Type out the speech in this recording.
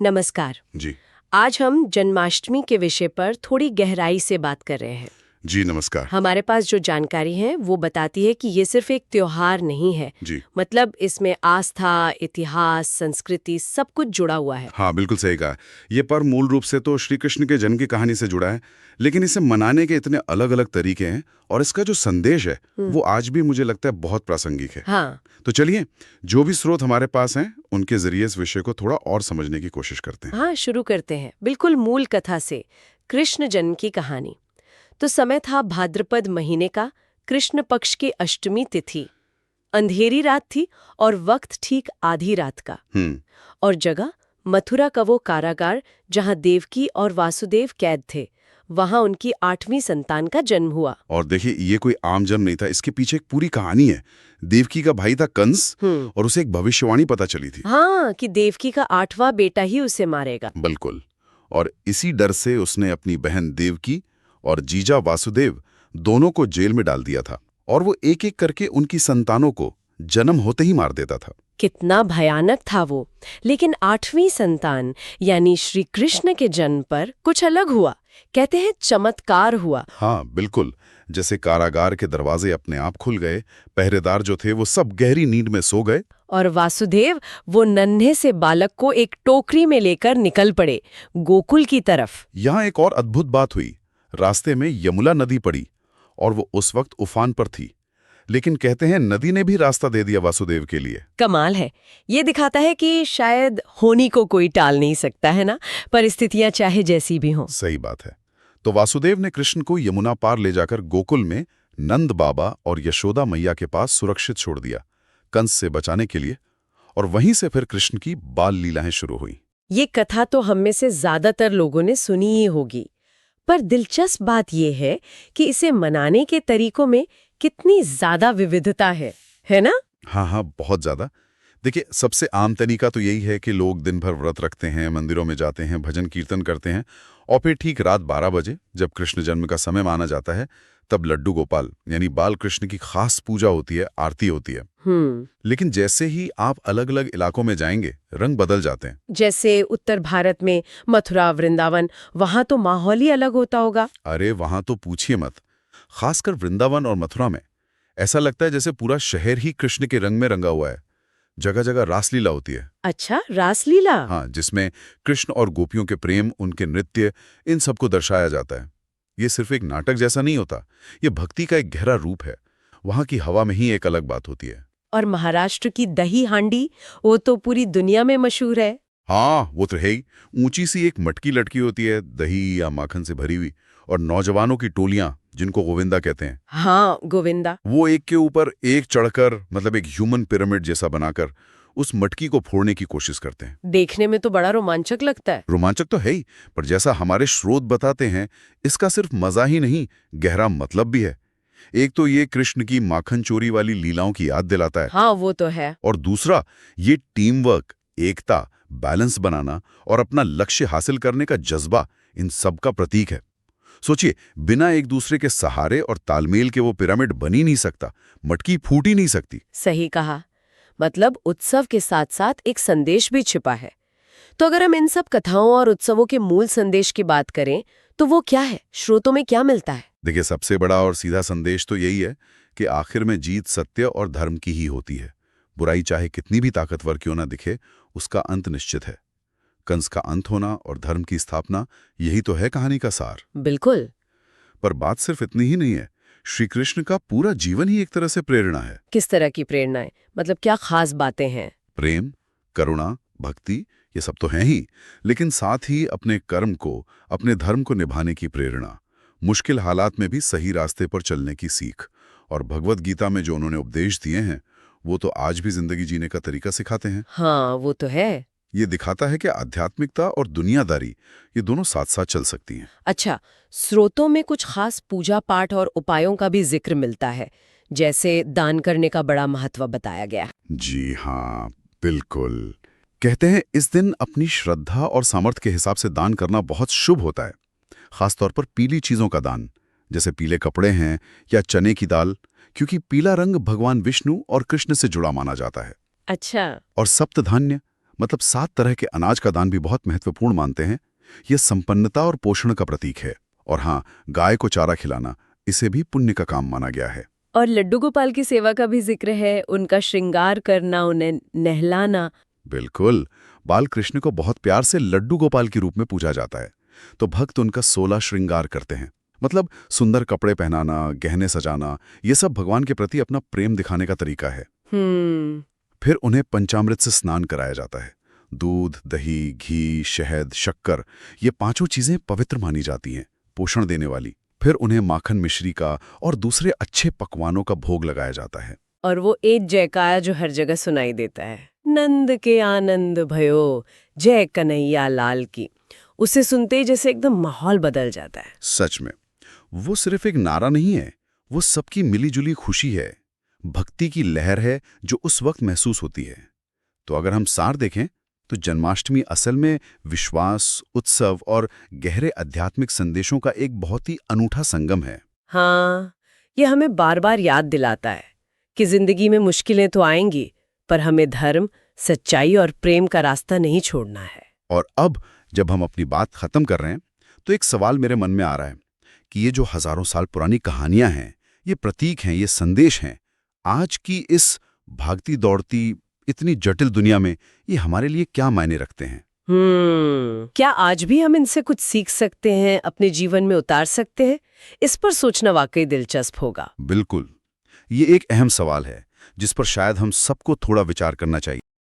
नमस्कार। जी। आज हम जन्माष्टमी के विषय पर थोड़ी गहराई से बात कर रहे हैं। जी नमस्कार। हमारे पास जो जानकारी है वो बताती है कि ये सिर्फ एक त्योहार नहीं है। जी। मतलब इसमें आस्था, इतिहास, संस्कृति सब कुछ जुड़ा हुआ है। हाँ, बिल्कुल सही कहा। ये पर्व मूल रूप से तो श्री कृष्ण के जन्म की कहानी से जुड़ा है, लेकिन इसे मनाने के इतने अलग-अलग तरीके हैं और इसका जो संदेश है वो आज भी मुझे लगता है बहुत प्रासंगिक है। हाँ, तो चलिए, जो भी स्रोत हमारे पास हैं उनके जरिए इस विषय को थोड़ा और समझने की कोशिश करते हैं। हाँ, शुरू करते हैं बिल्कुल मूल कथा से। कृष्ण जन्म की कहानी। तो समय था भाद्रपद महीने का, कृष्ण पक्ष की अष्टमी तिथि। अंधेरी रात थी और वक्त ठीक आधी रात का। हम्म। और जगह मथुरा का वो कारागार जहां देवकी और वासुदेव कैद थे। वहां उनकी 8वीं संतान का जन्म हुआ। और देखिए, ये कोई आम जन्म नहीं था, इसके पीछे एक पूरी कहानी है। देवकी का भाई था कंस और उसे एक भविष्यवाणी पता चली थी। हाँ, कि देवकी का 8वां बेटा ही उसे मारेगा। बिल्कुल। और इसी डर से उसने अपनी बहन देवकी और जीजा वासुदेव दोनों को जेल में डाल दिया था और वो एक एक करके उनकी संतानों को जन्म होते ही मार देता था। कितना भयानक था वो। लेकिन 8वीं संतान यानी श्री कृष्ण के जन्म पर कुछ अलग हुआ। कहते हैं चमत्कार हुआ। हाँ बिल्कुल, जैसे कारागार के दरवाजे अपने आप खुल गए, पहरेदार जो थे वो सब गहरी नींद में सो गए। और वासुदेव वो नन्हे से बालक को एक टोकरी में लेकर निकल पड़े गोकुल की तरफ। यहाँ एक और अद्भुत बात हुई। रास्ते में यमुना नदी पड़ी और वो उस वक्त उफान पर थी, लेकिन कहते हैं नदी ने भी रास्ता दे दिया वासुदेव के लिए। कमाल है। ये दिखाता है कि शायद होनी को कोई टाल नहीं सकता है ना, परिस्थितियां चाहे जैसी भी हों। सही बात है। तो वासुदेव ने कृष्ण को यमुना पार ले जाकर गोकुल में नंद बाबा और यशोदा मैया के पास सुरक्षित छोड़ दिया, कंस से बचाने के लिए। और वहीं से फिर कृष्ण की बाल लीलाएं शुरू हुई। ये कथा तो हम में से ज्यादातर लोगों ने सुनी ही होगी, पर दिलचस्प बात यह है कि इसे मनाने के तरीकों में कितनी ज्यादा विविधता है ना? हाँ हाँ, बहुत ज्यादा। देखिए, सबसे आम तरीका तो यही है कि लोग दिन भर व्रत रखते हैं, मंदिरों में जाते हैं, भजन कीर्तन करते हैं और फिर ठीक रात 12 बजे जब कृष्ण जन्म का समय माना जाता है, तब लड्डू गोपाल यानी बाल कृष्ण की खास पूजा होती है, आरती होती है। लेकिन जैसे ही आप अलग अलग इलाकों में जाएंगे, रंग बदल जाते हैं। जैसे उत्तर भारत में मथुरा, वृंदावन, वहां तो माहौल ही अलग होता होगा। अरे वहां तो पूछिए मत। खासकर वृंदावन और मथुरा में ऐसा लगता है जैसे पूरा शहर ही कृष्ण के रंग में रंगा हुआ है। जगह जगह रासलीला होती है। अच्छा, रासलीला। हाँ, जिसमें कृष्ण और गोपियों के प्रेम, उनके नृत्य, इन सबको दर्शाया जाता है। ये सिर्फ एक नाटक जैसा नहीं होता, ये भक्ति का एक गहरा रूप है। वहां की हवा में ही एक अलग बात होती है। और महाराष्ट्र की दही हांडी, वो तो पूरी दुनिया में मशहूर है। हाँ, वो तो है ही। ऊंची सी एक मटकी लटकी होती है, दही या माखन से भरी हुई, और नौजवानों की टोलियां, जिनको गोविंदा कहते हैं, हाँ, गोविंदा। वो एक के ऊपर एक चढ़कर, मतलब एक ह्यूमन पिरामिड जैसा बनाकर उस मटकी को फोड़ने की कोशिश करते हैं। देखने में तो बड़ा रोमांचक लगता है। रोमांचक तो है ही, पर जैसा हमारे स्रोत बताते हैं, इसका सिर्फ मजा ही नहीं, गहरा मतलब भी है। एक तो ये कृष्ण की माखन चोरी वाली लीलाओं की याद दिलाता है। हाँ, वो तो है। और दूसरा, ये टीम वर्क, एकता, बैलेंस बनाना और अपना लक्ष्य हासिल करने का जज्बा, इन सब का प्रतीक है। सोचिए, बिना एक दूसरे के सहारे और तालमेल के वो पिरामिड बन ही नहीं सकता, मटकी फूट ही नहीं सकती। सही कहा। मतलब उत्सव के साथ साथ एक संदेश भी छिपा है। तो अगर हम इन सब कथाओं और उत्सवों के मूल संदेश की बात करें, तो वो क्या है? श्रोतों में क्या मिलता है? देखिए, सबसे बड़ा और सीधा संदेश तो यही है कि आखिर में जीत सत्य और धर्म की ही होती है। बुराई चाहे कितनी भी ताकतवर क्यों ना दिखे, उसका अंत निश्चित है। कंस का अंत होना और धर्म की स्थापना, यही तो है कहानी का सार। बिल्कुल। पर बात सिर्फ इतनी ही नहीं है। श्री कृष्ण का पूरा जीवन ही एक तरह से प्रेरणा है। किस तरह की प्रेरणाएं? मतलब क्या खास बातें हैं? प्रेम, करुणा, भक्ति, ये सब तो हैं ही, लेकिन साथ ही अपने कर्म को, अपने धर्म को निभाने की प्रेरणा, मुश्किल हालात में भी सही रास्ते पर चलने की सीख। और भगवत गीता में जो उन्होंने उपदेश दिए हैं, वो तो आज भी जिंदगी जीने का तरीका सिखाते हैं। हाँ, वो तो है। ये दिखाता है कि आध्यात्मिकता और दुनियादारी, ये दोनों साथ साथ चल सकती हैं। अच्छा, स्रोतों में कुछ खास पूजा पाठ और उपायों का भी जिक्र मिलता है, जैसे दान करने का बड़ा महत्व बताया गया है। जी हाँ, बिल्कुल। कहते हैं इस दिन अपनी श्रद्धा और सामर्थ्य के हिसाब से दान करना बहुत शुभ होता है। खासतौर पर पीली चीजों का दान, जैसे पीले कपड़े हैं या चने की दाल, क्योंकि पीला रंग भगवान विष्णु और कृष्ण से जुड़ा माना जाता है। अच्छा। और सप्त धान्य, मतलब 7 तरह के अनाज का दान भी बहुत महत्वपूर्ण मानते हैं। ये संपन्नता और पोषण का प्रतीक है। और हाँ, गाय को चारा खिलाना, इसे भी पुण्य का काम माना गया है। और लड्डू गोपाल की सेवा का भी जिक्र है, उनका श्रृंगार करना, उन्हें नहलाना। बिल्कुल, बाल कृष्ण को बहुत प्यार से लड्डू गोपाल के रूप में पूजा जाता है। तो भक्त उनका 16 श्रृंगार करते हैं। मतलब सुंदर कपड़े पहनाना, गहने सजाना, ये सब भगवान के प्रति अपना प्रेम दिखाने का तरीका है। फिर उन्हें पंचामृत से स्नान कराया जाता है। दूध, दही, घी, शहद, शक्कर, ये 5 चीजें पवित्र मानी जाती हैं, पोषण देने वाली। फिर उन्हें माखन मिश्री का और दूसरे अच्छे पकवानों का भोग लगाया जाता है। और वो एक जयकारा जो हर जगह सुनाई देता है, नंद के आनंद भयो, जय कन्हैया लाल की, उसे सुनते ही जैसे एकदम माहौल बदल जाता है। सच में, वो सिर्फ एक नारा नहीं है, वो सबकी मिलीजुली खुशी है, भक्ति की लहर है जो उस वक्त महसूस होती है। तो अगर हम सार देखें तो जन्माष्टमी असल में विश्वास, उत्सव और गहरे आध्यात्मिक संदेशों का एक बहुत ही अनूठा संगम है। हाँ, ये हमें बार बार याद दिलाता है कि जिंदगी में मुश्किलें तो आएंगी, पर हमें धर्म, सच्चाई और प्रेम का रास्ता नहीं छोड़ना है। और अब जब हम अपनी बात खत्म कर रहे हैं तो एक सवाल मेरे मन में आ रहा है कि ये जो हजारों साल पुरानी कहानियां हैं, ये प्रतीक हैं, ये संदेश हैं, आज की इस भागती दौड़ती इतनी जटिल दुनिया में ये हमारे लिए क्या मायने रखते हैं? क्या आज भी हम इनसे कुछ सीख सकते हैं, अपने जीवन में उतार सकते हैं? इस पर सोचना वाकई दिलचस्प होगा। बिल्कुल, ये एक अहम सवाल है जिस पर शायद हम सबको थोड़ा विचार करना चाहिए।